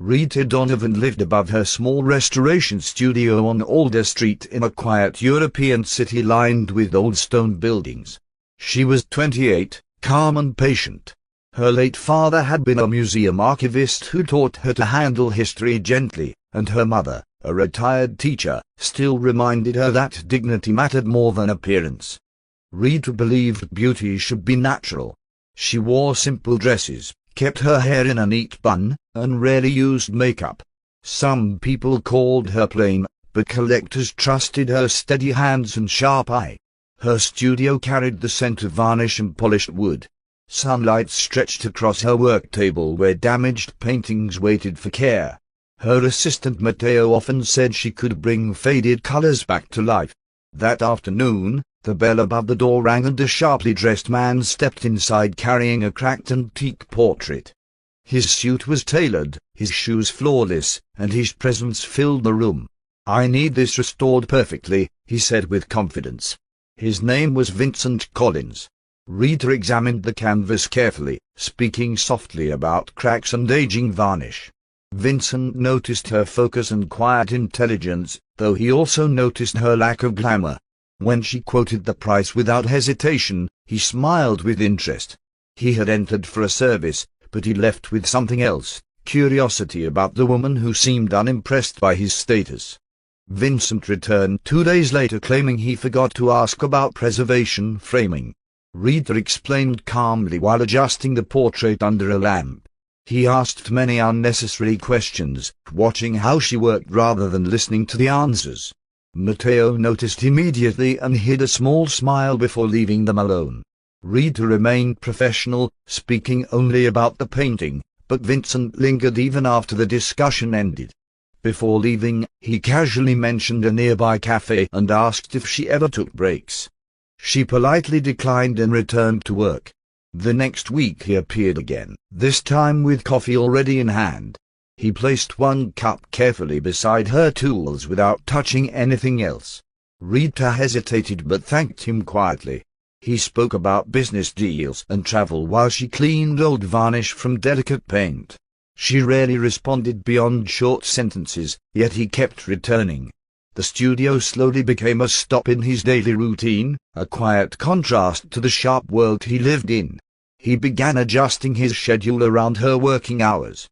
Rita Donovan lived above her small restoration studio on Alder Street in a quiet European city lined with old stone buildings. She was 28, calm and patient. Her late father had been a museum archivist who taught her to handle history gently, and her mother, a retired teacher, still reminded her that dignity mattered more than appearance. Rita believed beauty should be natural. She wore simple dresses, kept her hair in a neat bun, and rarely used makeup. Some people called her plain, but collectors trusted her steady hands and sharp eye. Her studio carried the scent of varnish and polished wood. Sunlight stretched across her work table where damaged paintings waited for care. Her assistant Matteo often said she could bring faded colors back to life. That afternoon, the bell above the door rang and a sharply dressed man stepped inside carrying a cracked antique portrait. His suit was tailored, his shoes flawless, and his presence filled the room. "I need this restored perfectly," he said with confidence. His name was Vincent Collins. Rita examined the canvas carefully, speaking softly about cracks and aging varnish. Vincent noticed her focus and quiet intelligence, though he also noticed her lack of glamour. When she quoted the price without hesitation, he smiled with interest. He had entered for a service, but he left with something else, curiosity about the woman who seemed unimpressed by his status. Vincent returned 2 days later claiming he forgot to ask about preservation framing. Rita explained calmly while adjusting the portrait under a lamp. He asked many unnecessary questions, watching how she worked rather than listening to the answers. Matteo noticed immediately and hid a small smile before leaving them alone. Rita remained professional, speaking only about the painting, but Vincent lingered even after the discussion ended. Before leaving, he casually mentioned a nearby cafe and asked if she ever took breaks. She politely declined and returned to work. The next week he appeared again, this time with coffee already in hand. He placed one cup carefully beside her tools without touching anything else. Rita hesitated but thanked him quietly. He spoke about business deals and travel while she cleaned old varnish from delicate paint. She rarely responded beyond short sentences, yet he kept returning. The studio slowly became a stop in his daily routine, a quiet contrast to the sharp world he lived in. He began adjusting his schedule around her working hours.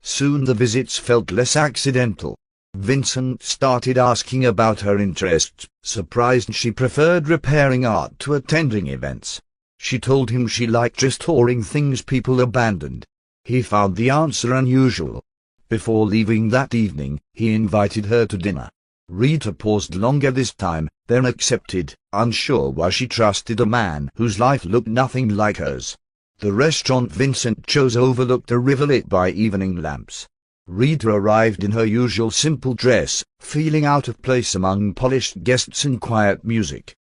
Soon the visits felt less accidental. Vincent started asking about her interests, surprised she preferred repairing art to attending events. She told him she liked restoring things people abandoned. He found the answer unusual. Before leaving that evening, he invited her to dinner. Rita paused longer this time, then accepted, unsure why she trusted a man whose life looked nothing like hers. The restaurant Vincent chose overlooked a river lit by evening lamps. Rita arrived in her usual simple dress, feeling out of place among polished guests and quiet music.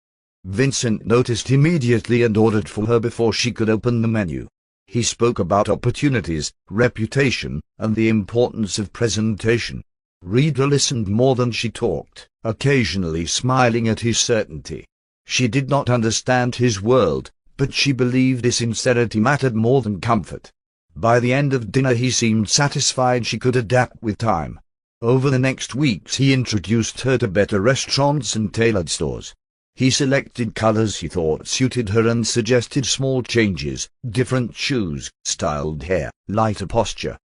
Vincent noticed immediately and ordered for her before she could open the menu. He spoke about opportunities, reputation, and the importance of presentation. Rita listened more than she talked, occasionally smiling at his certainty. She did not understand his world, but she believed his sincerity mattered more than comfort. By the end of dinner he seemed satisfied she could adapt with time. Over the next weeks he introduced her to better restaurants and tailored stores. He selected colors he thought suited her and suggested small changes, different shoes, styled hair, lighter posture.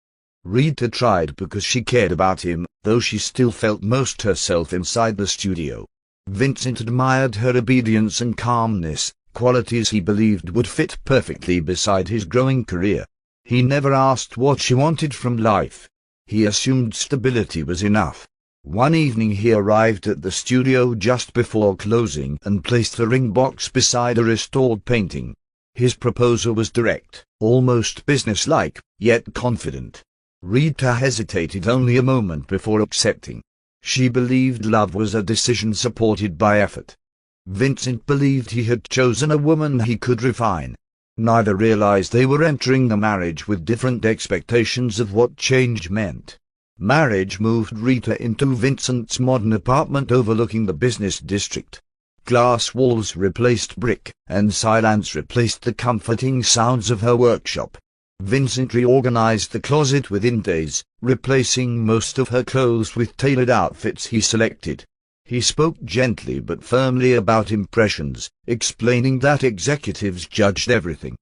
Rita tried because she cared about him, though she still felt most herself inside the studio. Vincent admired her obedience and calmness, qualities he believed would fit perfectly beside his growing career. He never asked what she wanted from life. He assumed stability was enough. One evening he arrived at the studio just before closing and placed the ring box beside a restored painting. His proposal was direct, almost businesslike, yet confident. Rita hesitated only a moment before accepting. She believed love was a decision supported by effort. Vincent believed he had chosen a woman he could refine. Neither realized they were entering the marriage with different expectations of what change meant. Marriage moved Rita into Vincent's modern apartment overlooking the business district. Glass walls replaced brick, and silence replaced the comforting sounds of her workshop. Vincent reorganized the closet within days, replacing most of her clothes with tailored outfits he selected. He spoke gently but firmly about impressions, explaining that executives judged everything.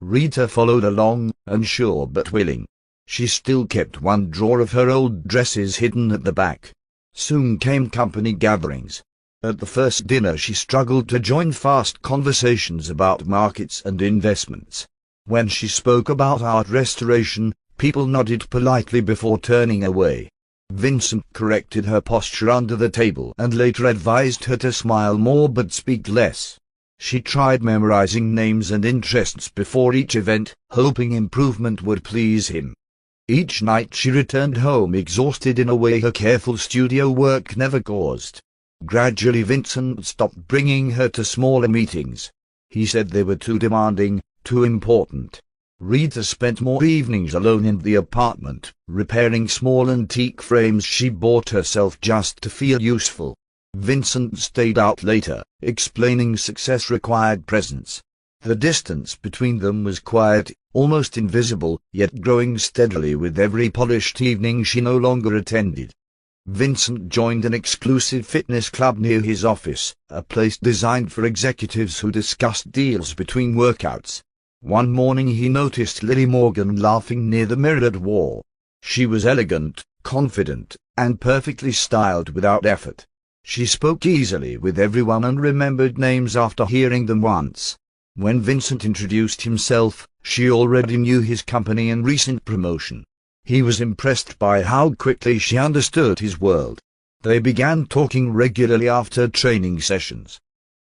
Rita followed along, unsure but willing. She still kept one drawer of her old dresses hidden at the back. Soon came company gatherings. At the first dinner she struggled to join fast conversations about markets and investments. When she spoke about art restoration, people nodded politely before turning away. Vincent corrected her posture under the table and later advised her to smile more but speak less. She tried memorizing names and interests before each event, hoping improvement would please him. Each night she returned home exhausted in a way her careful studio work never caused. Gradually Vincent stopped bringing her to smaller meetings. He said they were too demanding, too important. Rita spent more evenings alone in the apartment, repairing small antique frames she bought herself just to feel useful. Vincent stayed out later, explaining success required presence. The distance between them was quiet, almost invisible, yet growing steadily with every polished evening she no longer attended. Vincent joined an exclusive fitness club near his office, a place designed for executives who discussed deals between workouts. One morning he noticed Lily Morgan laughing near the mirrored wall. She was elegant, confident, and perfectly styled without effort. She spoke easily with everyone and remembered names after hearing them once. When Vincent introduced himself, she already knew his company and recent promotion. He was impressed by how quickly she understood his world. They began talking regularly after training sessions.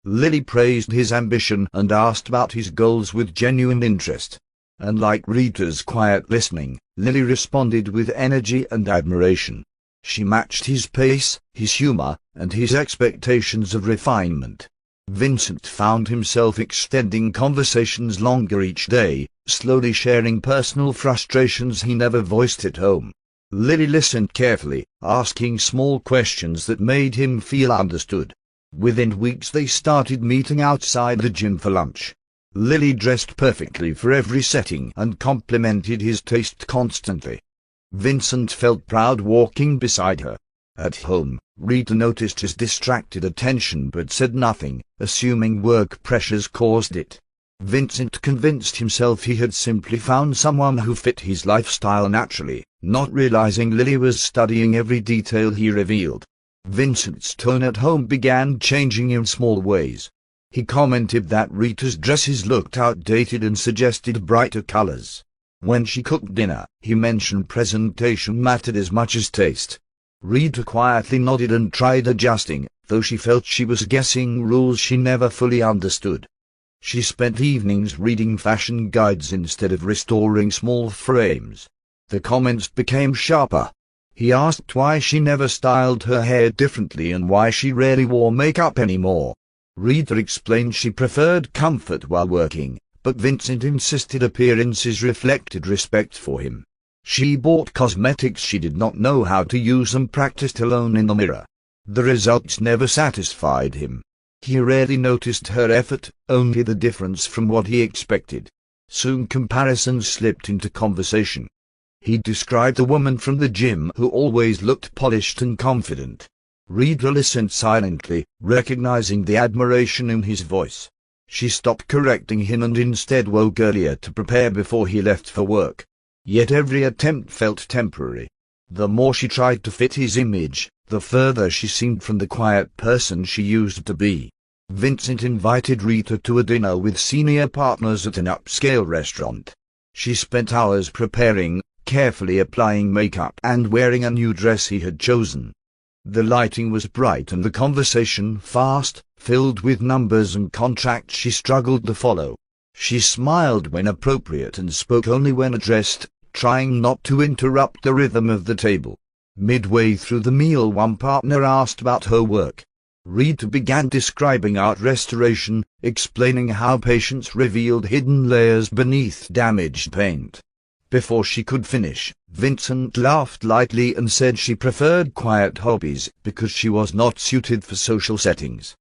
Lily praised his ambition and asked about his goals with genuine interest. Unlike Rita's quiet listening, Lily responded with energy and admiration. She matched his pace, his humor, and his expectations of refinement. Vincent found himself extending conversations longer each day, slowly sharing personal frustrations he never voiced at home. Lily listened carefully, asking small questions that made him feel understood. Within weeks they started meeting outside the gym for lunch. Lily dressed perfectly for every setting and complimented his taste constantly. Vincent felt proud walking beside her. At home, Rita noticed his distracted attention but said nothing, assuming work pressures caused it. Vincent convinced himself he had simply found someone who fit his lifestyle naturally, not realizing Lily was studying every detail he revealed. Vincent's tone at home began changing in small ways. He commented that Rita's dresses looked outdated and suggested brighter colors. When she cooked dinner, he mentioned presentation mattered as much as taste. Rita quietly nodded and tried adjusting, though she felt she was guessing rules she never fully understood. She spent evenings reading fashion guides instead of restoring small frames. The comments became sharper. He asked why she never styled her hair differently and why she rarely wore makeup anymore. Rita explained she preferred comfort while working, but Vincent insisted appearances reflected respect for him. She bought cosmetics she did not know how to use and practiced alone in the mirror. The results never satisfied him. He rarely noticed her effort, only the difference from what he expected. Soon comparisons slipped into conversation. He described a woman from the gym who always looked polished and confident. Rita listened silently, recognizing the admiration in his voice. She stopped correcting him and instead woke earlier to prepare before he left for work. Yet every attempt felt temporary. The more she tried to fit his image, the further she seemed from the quiet person she used to be. Vincent invited Rita to a dinner with senior partners at an upscale restaurant. She spent hours preparing, carefully applying makeup and wearing a new dress he had chosen. The lighting was bright and the conversation fast, filled with numbers and contracts she struggled to follow. She smiled when appropriate and spoke only when addressed, trying not to interrupt the rhythm of the table. Midway through the meal one partner asked about her work. Rita began describing art restoration, explaining how patience revealed hidden layers beneath damaged paint. Before she could finish, Vincent laughed lightly and said she preferred quiet hobbies because she was not suited for social settings.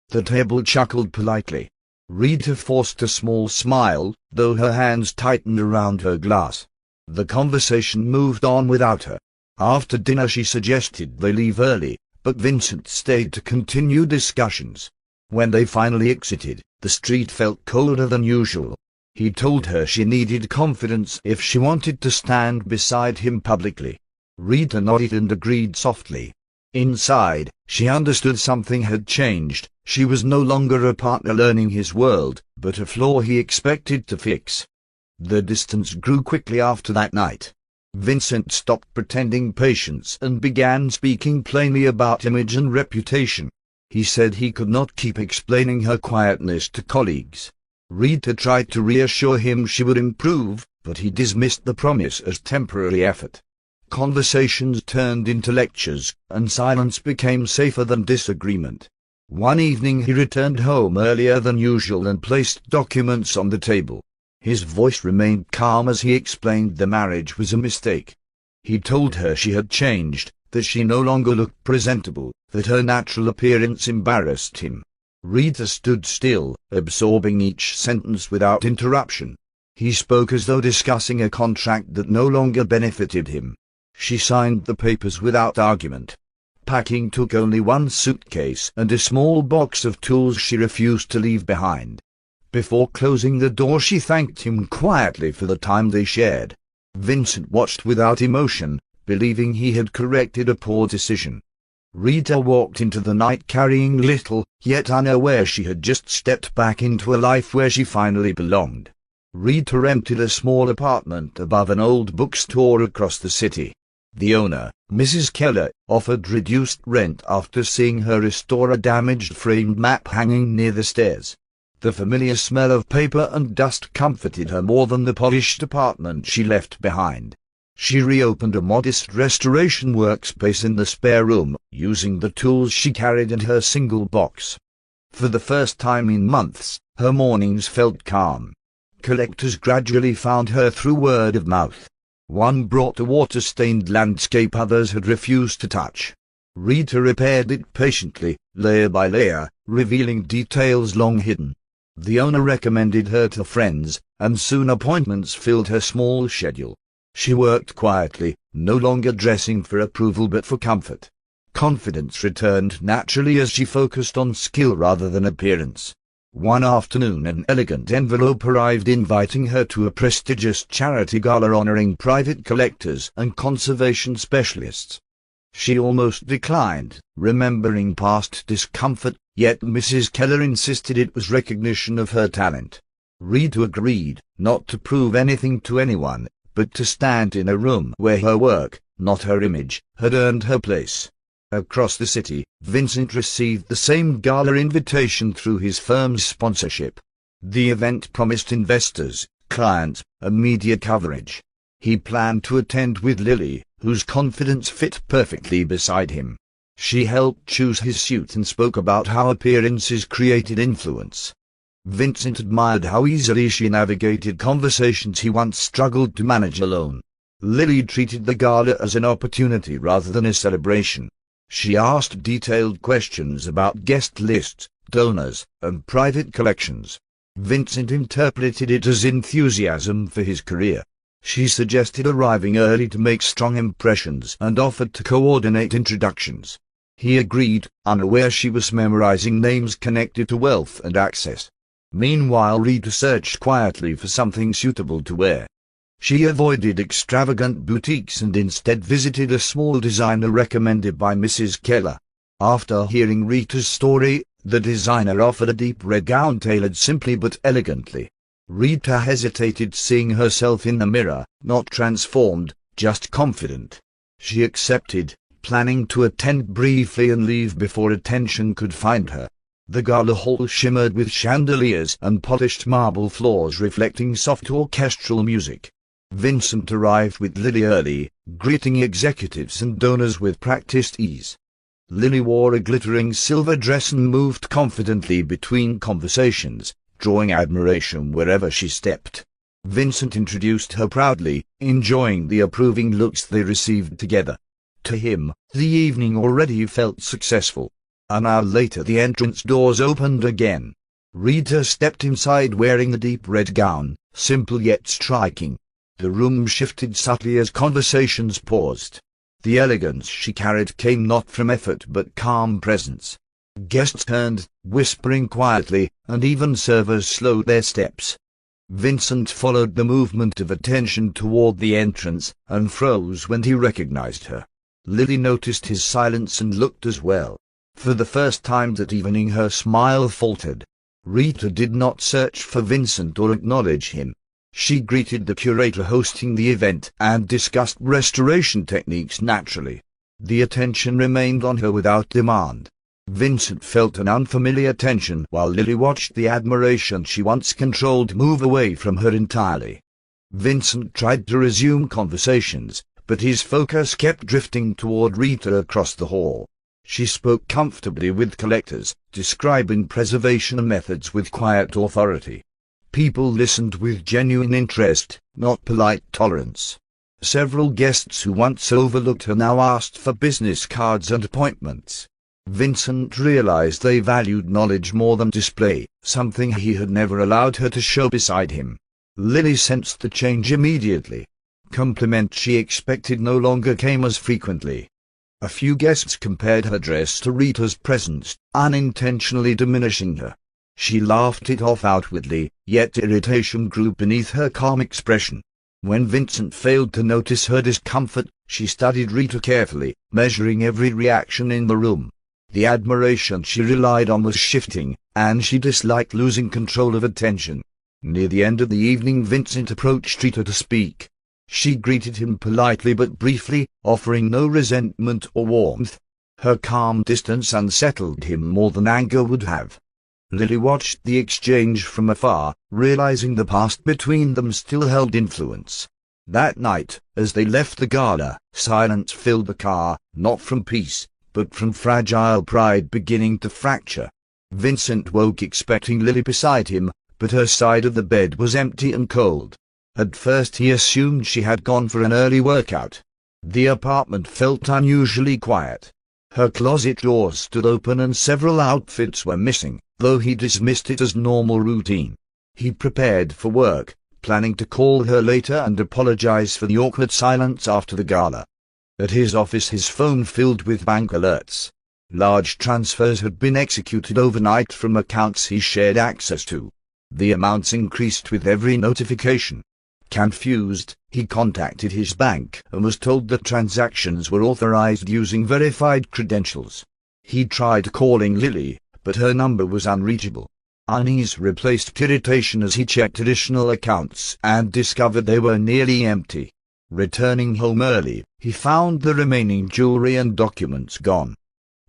The table chuckled politely. Rita forced a small smile, though her hands tightened around her glass. The conversation moved on without her. After dinner she suggested they leave early, but Vincent stayed to continue discussions. When they finally exited, the street felt colder than usual. He told her she needed confidence if she wanted to stand beside him publicly. Rita nodded and agreed softly. Inside, she understood something had changed. She was no longer a partner learning his world, but a flaw he expected to fix. The distance grew quickly after that night. Vincent stopped pretending patience and began speaking plainly about image and reputation. He said he could not keep explaining her quietness to colleagues. Rita tried to reassure him she would improve, but he dismissed the promise as temporary effort. Conversations turned into lectures, and silence became safer than disagreement. One evening he returned home earlier than usual and placed documents on the table. His voice remained calm as he explained the marriage was a mistake. He told her she had changed, that she no longer looked presentable, that her natural appearance embarrassed him. Rita stood still, absorbing each sentence without interruption. He spoke as though discussing a contract that no longer benefited him. She signed the papers without argument. Packing took only one suitcase and a small box of tools she refused to leave behind. Before closing the door she thanked him quietly for the time they shared. Vincent watched without emotion, believing he had corrected a poor decision. Rita walked into the night carrying little, yet unaware she had just stepped back into a life where she finally belonged. Rita rented a small apartment above an old bookstore across the city. The owner, Mrs. Keller, offered reduced rent after seeing her restore a damaged framed map hanging near the stairs. The familiar smell of paper and dust comforted her more than the polished apartment she left behind. She reopened a modest restoration workspace in the spare room, using the tools she carried in her single box. For the first time in months, her mornings felt calm. Collectors gradually found her through word of mouth. One brought a water-stained landscape others had refused to touch. Rita repaired it patiently, layer by layer, revealing details long hidden. The owner recommended her to friends, and soon appointments filled her small schedule. She worked quietly, no longer dressing for approval but for comfort. Confidence returned naturally as she focused on skill rather than appearance. One afternoon an elegant envelope arrived inviting her to a prestigious charity gala honoring private collectors and conservation specialists. She almost declined, remembering past discomfort, yet Mrs. Keller insisted it was recognition of her talent. Rita agreed, not to prove anything to anyone, but to stand in a room where her work, not her image, had earned her place. Across the city, Vincent received the same gala invitation through his firm's sponsorship. The event promised investors, clients, and media coverage. He planned to attend with Lily, whose confidence fit perfectly beside him. She helped choose his suit and spoke about how appearances created influence. Vincent admired how easily she navigated conversations he once struggled to manage alone. Lily treated the gala as an opportunity rather than a celebration. She asked detailed questions about guest lists, donors, and private collections. Vincent interpreted it as enthusiasm for his career. She suggested arriving early to make strong impressions and offered to coordinate introductions. He agreed, unaware she was memorizing names connected to wealth and access. Meanwhile Rita searched quietly for something suitable to wear. She avoided extravagant boutiques and instead visited a small designer recommended by Mrs. Keller. After hearing Rita's story, the designer offered a deep red gown tailored simply but elegantly. Rita hesitated, seeing herself in the mirror, not transformed, just confident. She accepted, planning to attend briefly and leave before attention could find her. The gala hall shimmered with chandeliers and polished marble floors reflecting soft orchestral music. Vincent arrived with Lily early, greeting executives and donors with practiced ease. Lily wore a glittering silver dress and moved confidently between conversations, drawing admiration wherever she stepped. Vincent introduced her proudly, enjoying the approving looks they received together. To him, the evening already felt successful. An hour later the entrance doors opened again. Rita stepped inside wearing a deep red gown, simple yet striking. The room shifted subtly as conversations paused. The elegance she carried came not from effort but calm presence. Guests turned, whispering quietly, and even servers slowed their steps. Vincent followed the movement of attention toward the entrance, and froze when he recognized her. Lily noticed his silence and looked as well. For the first time that evening her smile faltered. Rita did not search for Vincent or acknowledge him. She greeted the curator hosting the event and discussed restoration techniques naturally. The attention remained on her without demand. Vincent felt an unfamiliar tension while Lily watched the admiration she once controlled move away from her entirely. Vincent tried to resume conversations, but his focus kept drifting toward Rita across the hall. She spoke comfortably with collectors, describing preservation methods with quiet authority. People listened with genuine interest, not polite tolerance. Several guests who once overlooked her now asked for business cards and appointments. Vincent realized they valued knowledge more than display, something he had never allowed her to show beside him. Lily sensed the change immediately. Compliments she expected no longer came as frequently. A few guests compared her dress to Rita's presence, unintentionally diminishing her. She laughed it off outwardly, yet irritation grew beneath her calm expression. When Vincent failed to notice her discomfort, she studied Rita carefully, measuring every reaction in the room. The admiration she relied on was shifting, and she disliked losing control of attention. Near the end of the evening Vincent approached Rita to speak. She greeted him politely but briefly, offering no resentment or warmth. Her calm distance unsettled him more than anger would have. Lily watched the exchange from afar, realizing the past between them still held influence. That night, as they left the gala, silence filled the car, not from peace, but from fragile pride beginning to fracture. Vincent woke expecting Lily beside him, but her side of the bed was empty and cold. At first he assumed she had gone for an early workout. The apartment felt unusually quiet. Her closet doors stood open and several outfits were missing, though he dismissed it as normal routine. He prepared for work, planning to call her later and apologize for the awkward silence after the gala. At his office his phone filled with bank alerts. Large transfers had been executed overnight from accounts he shared access to. The amounts increased with every notification. Confused, he contacted his bank and was told that transactions were authorized using verified credentials. He tried calling Lily, but her number was unreachable. Unease replaced irritation as he checked additional accounts and discovered they were nearly empty. Returning home early, he found the remaining jewelry and documents gone.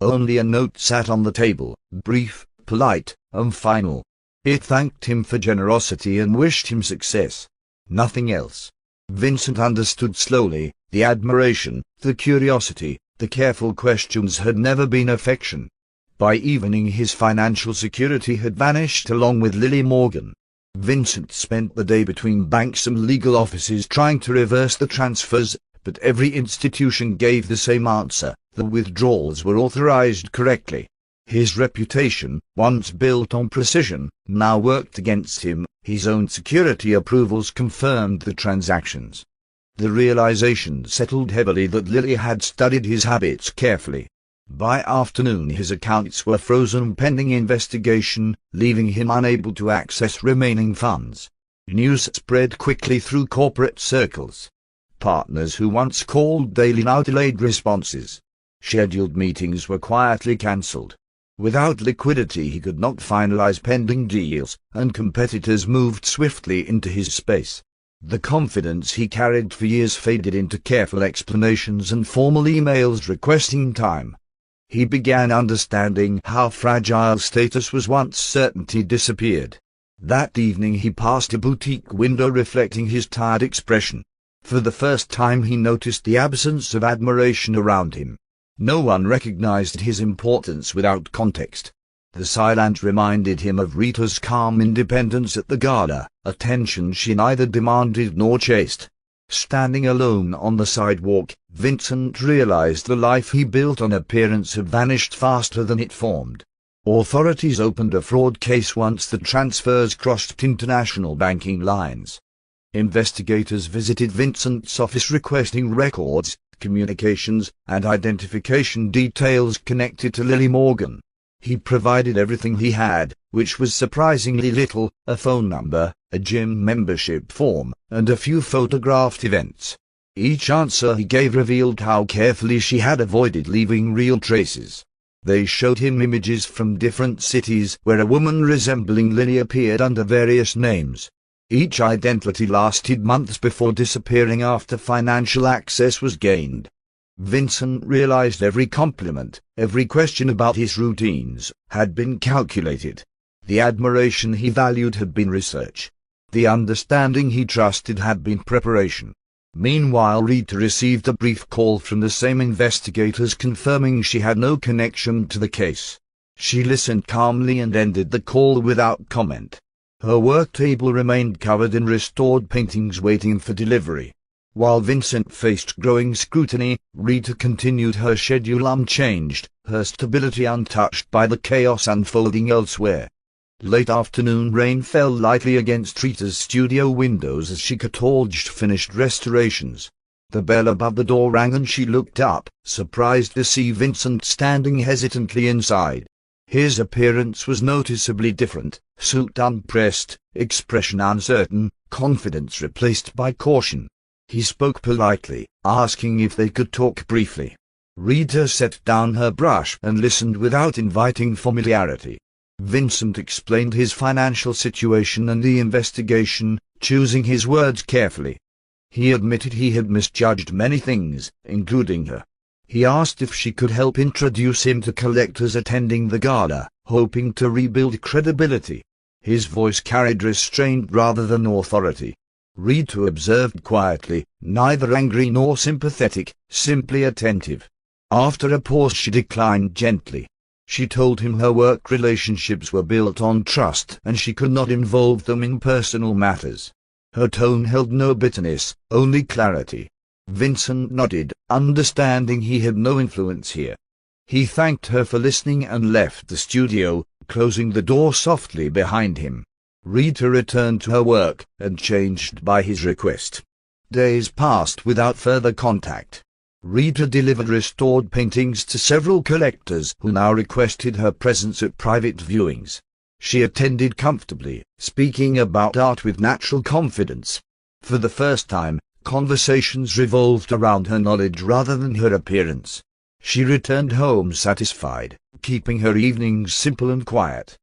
Only a note sat on the table, brief, polite, and final. It thanked him for generosity and wished him success. Nothing else. Vincent understood slowly. The admiration, the curiosity, the careful questions had never been affection. By evening his financial security had vanished along with Lily Morgan. Vincent spent the day between banks and legal offices trying to reverse the transfers, but every institution gave the same answer: the withdrawals were authorized correctly. His reputation, once built on precision, now worked against him. His own security approvals confirmed the transactions. The realization settled heavily that Lily had studied his habits carefully. By afternoon his accounts were frozen pending investigation, leaving him unable to access remaining funds. News spread quickly through corporate circles. Partners who once called daily now delayed responses. Scheduled meetings were quietly cancelled. Without liquidity he could not finalize pending deals, and competitors moved swiftly into his space. The confidence he carried for years faded into careful explanations and formal emails requesting time. He began understanding how fragile status was once certainty disappeared. That evening he passed a boutique window reflecting his tired expression. For the first time he noticed the absence of admiration around him. No one recognized his importance without context. The silence reminded him of Rita's calm independence at the gala, attention she neither demanded nor chased. Standing alone on the sidewalk, Vincent realized the life he built on appearance had vanished faster than it formed. Authorities opened a fraud case once the transfers crossed international banking lines. Investigators visited Vincent's office requesting records, communications, and identification details connected to Lily Morgan. He provided everything he had, which was surprisingly little: a phone number, a gym membership form, and a few photographed events. Each answer he gave revealed how carefully she had avoided leaving real traces. They showed him images from different cities where a woman resembling Lily appeared under various names. Each identity lasted months before disappearing after financial access was gained. Vincent realized every compliment, every question about his routines, had been calculated. The admiration he valued had been research. The understanding he trusted had been preparation. Meanwhile, Rita received a brief call from the same investigators confirming she had no connection to the case. She listened calmly and ended the call without comment. Her work table remained covered in restored paintings waiting for delivery. While Vincent faced growing scrutiny, Rita continued her schedule unchanged, her stability untouched by the chaos unfolding elsewhere. Late afternoon rain fell lightly against Rita's studio windows as she catalogued finished restorations. The bell above the door rang and she looked up, surprised to see Vincent standing hesitantly inside. His appearance was noticeably different: suit unpressed, expression uncertain, confidence replaced by caution. He spoke politely, asking if they could talk briefly. Rita set down her brush and listened without inviting familiarity. Vincent explained his financial situation and the investigation, choosing his words carefully. He admitted he had misjudged many things, including her. He asked if she could help introduce him to collectors attending the gala, hoping to rebuild credibility. His voice carried restraint rather than authority. Rita observed quietly, neither angry nor sympathetic, simply attentive. After a pause she declined gently. She told him her work relationships were built on trust and she could not involve them in personal matters. Her tone held no bitterness, only clarity. Vincent nodded, understanding he had no influence here. He thanked her for listening and left the studio, closing the door softly behind him. Rita returned to her work, unchanged by his request. Days passed without further contact. Rita delivered restored paintings to several collectors who now requested her presence at private viewings. She attended comfortably, speaking about art with natural confidence. For the first time, conversations revolved around her knowledge rather than her appearance. She returned home satisfied, keeping her evenings simple and quiet.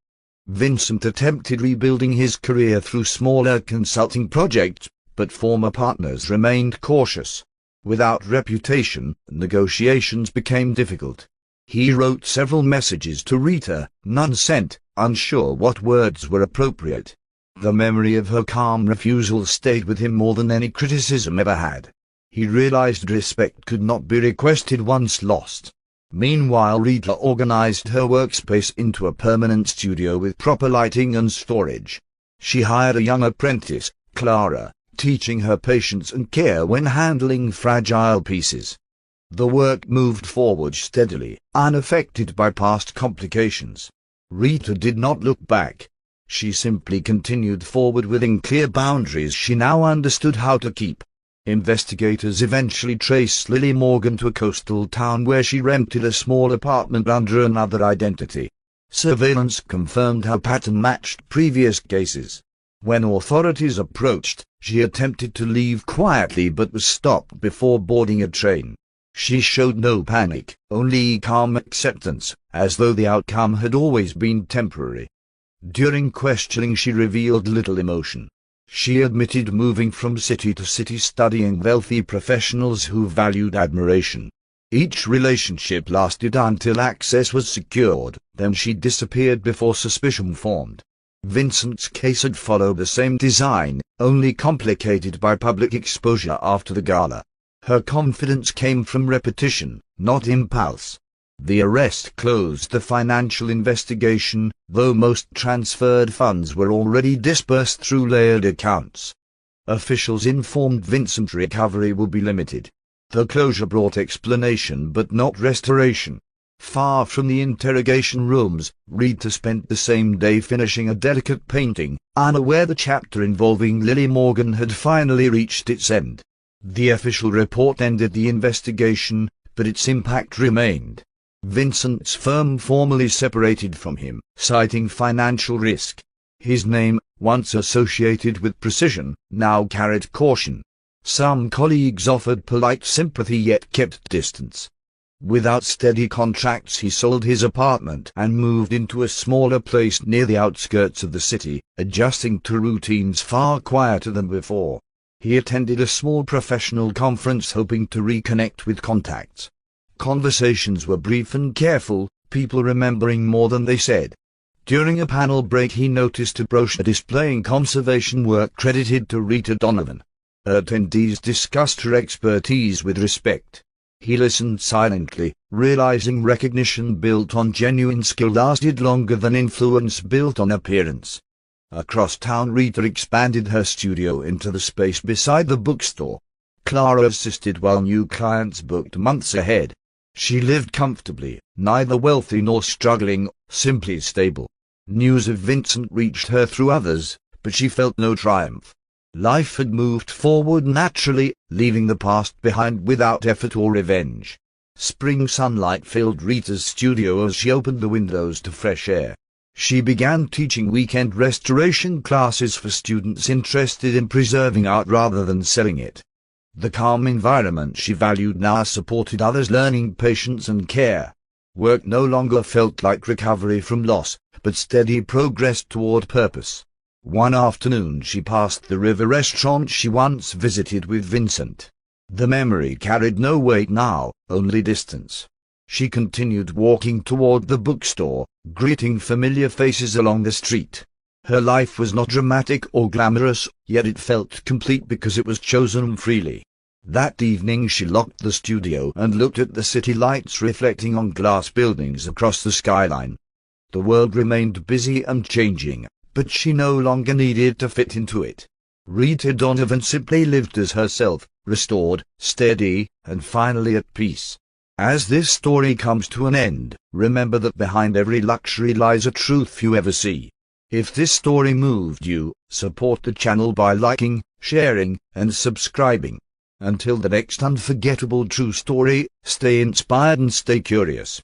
Vincent attempted rebuilding his career through smaller consulting projects, but former partners remained cautious. Without reputation, negotiations became difficult. He wrote several messages to Rita, none sent, unsure what words were appropriate. The memory of her calm refusal stayed with him more than any criticism ever had. He realized respect could not be requested once lost. Meanwhile, Rita organized her workspace into a permanent studio with proper lighting and storage. She hired a young apprentice, Clara, teaching her patience and care when handling fragile pieces. The work moved forward steadily, unaffected by past complications. Rita did not look back. She simply continued forward within clear boundaries she now understood how to keep. Investigators eventually traced Lily Morgan to a coastal town where she rented a small apartment under another identity. Surveillance confirmed her pattern matched previous cases. When authorities approached, she attempted to leave quietly but was stopped before boarding a train. She showed no panic, only calm acceptance, as though the outcome had always been temporary. During questioning she revealed little emotion. She admitted moving from city to city studying wealthy professionals who valued admiration. Each relationship lasted until access was secured, then she disappeared before suspicion formed. Vincent's case had followed the same design, only complicated by public exposure after the gala. Her confidence came from repetition, not impulse. The arrest closed the financial investigation, though most transferred funds were already disbursed through layered accounts. Officials informed Vincent recovery would be limited. The closure brought explanation but not restoration. Far from the interrogation rooms, Rita spent the same day finishing a delicate painting, unaware the chapter involving Lily Morgan had finally reached its end. The official report ended the investigation, but its impact remained. Vincent's firm formally separated from him, citing financial risk. His name, once associated with precision, now carried caution. Some colleagues offered polite sympathy yet kept distance. Without steady contracts, he sold his apartment and moved into a smaller place near the outskirts of the city, adjusting to routines far quieter than before. He attended a small professional conference hoping to reconnect with contacts. Conversations were brief and careful, people remembering more than they said. During a panel break he noticed a brochure displaying conservation work credited to Rita Donovan. Attendees discussed her expertise with respect. He listened silently, realizing recognition built on genuine skill lasted longer than influence built on appearance. Across town, Rita expanded her studio into the space beside the bookstore. Clara assisted while new clients booked months ahead. She lived comfortably, neither wealthy nor struggling, simply stable. News of Vincent reached her through others, but she felt no triumph. Life had moved forward naturally, leaving the past behind without effort or revenge. Spring sunlight filled Rita's studio as she opened the windows to fresh air. She began teaching weekend restoration classes for students interested in preserving art rather than selling it. The calm environment she valued now supported others learning patience and care. Work no longer felt like recovery from loss, but steady progress toward purpose. One afternoon she passed the river restaurant she once visited with Vincent. The memory carried no weight now, only distance. She continued walking toward the bookstore, greeting familiar faces along the street. Her life was not dramatic or glamorous, yet it felt complete because it was chosen freely. That evening she locked the studio and looked at the city lights reflecting on glass buildings across the skyline. The world remained busy and changing, but she no longer needed to fit into it. Rita Donovan simply lived as herself, restored, steady, and finally at peace. As this story comes to an end, remember that behind every luxury lies a truth few ever see. If this story moved you, support the channel by liking, sharing, and subscribing. Until the next unforgettable true story, stay inspired and stay curious.